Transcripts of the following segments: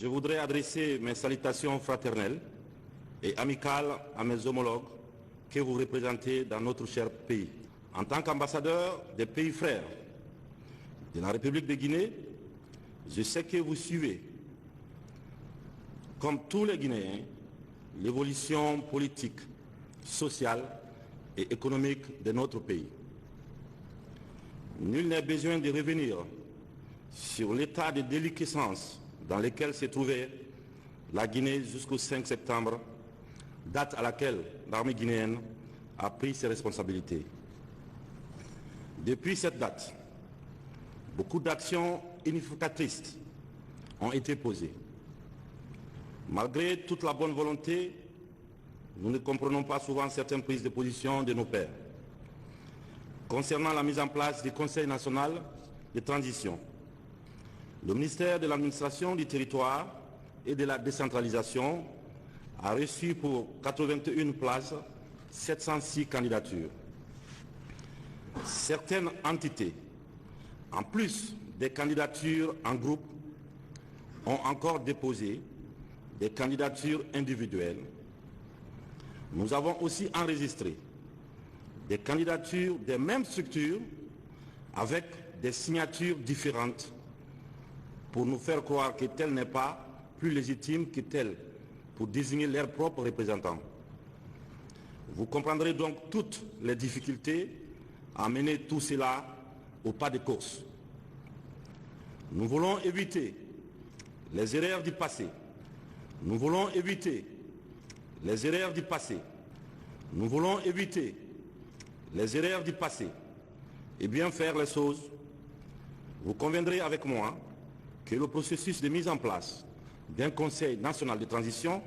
Je voudrais adresser mes salutations fraternelles et amicales à mes homologues que vous représentez dans notre cher pays. En tant qu'ambassadeur des pays frères de la République de Guinée, je sais que vous suivez, comme tous les Guinéens, l'évolution politique, sociale et économique de notre pays. Nul n'est besoin de revenir sur l'état de déliquescence dans lequel se trouvait la Guinée jusqu'au 5 septembre, date à laquelle l'armée guinéenne a pris ses responsabilités. Depuis cette date, beaucoup d'actions unificatrices ont été posées. Malgré toute la bonne volonté, nous ne comprenons pas souvent certaines prises de position de nos pairs. Concernant la mise en place du Conseil national de transition, le ministère de l'administration du territoire et de la décentralisation a reçu pour 81 places 706 candidatures. Certaines entités, en plus des candidatures en groupe, ont encore déposé des candidatures individuelles. Nous avons aussi enregistré des candidatures des mêmes structures avec des signatures différentes pour nous faire croire que tel n'est pas plus légitime que tel pour désigner leurs propres représentants. Vous comprendrez donc toutes les difficultés à mener tout cela au pas de course. Nous voulons éviter les erreurs du passé. Nous voulons éviter les erreurs du passé. Nous voulons éviter les erreurs du passé et bien faire les choses. Vous conviendrez avec moi que le processus de mise en place d'un Conseil national de transition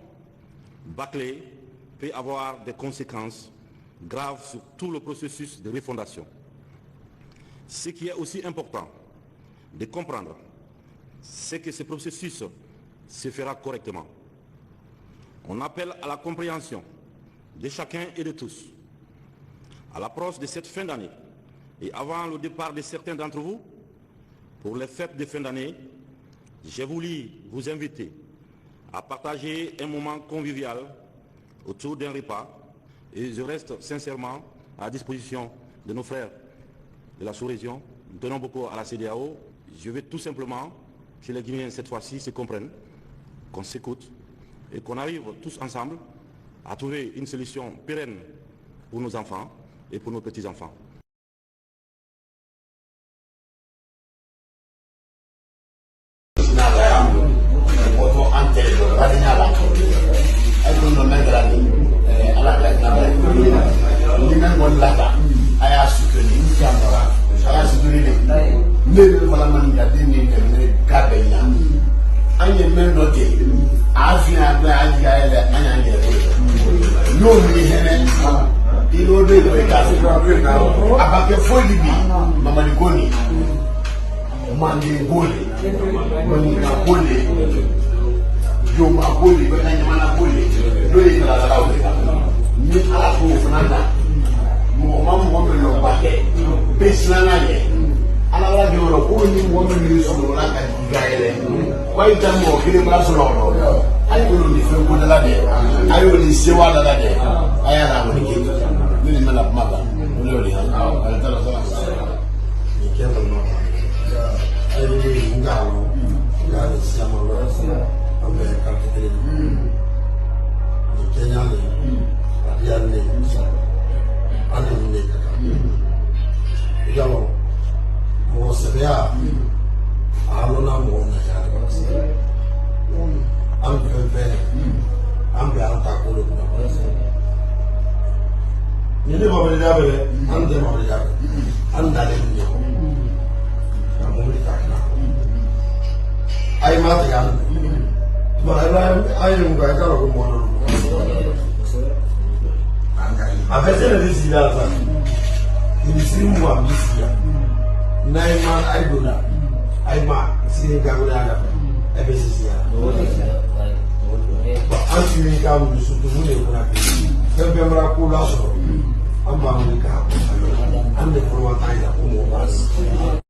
bâclé peut avoir des conséquences graves sur tout le processus de refondation. Ce qui est aussi important de comprendre, c'est que ce processus se fera correctement. On appelle à la compréhension de chacun et de tous. À l'approche de cette fin d'année et avant le départ de certains d'entre vous, pour les fêtes de fin d'année, j'ai voulu vous inviter à partager un moment convivial autour d'un repas et je reste sincèrement à disposition de nos frères de la sous-région. Nous tenons beaucoup à la CEDEAO. Je veux tout simplement que les Guinéens cette fois-ci se comprennent, qu'on s'écoute et qu'on arrive tous ensemble à trouver une solution pérenne pour nos enfants et pour nos petits-enfants.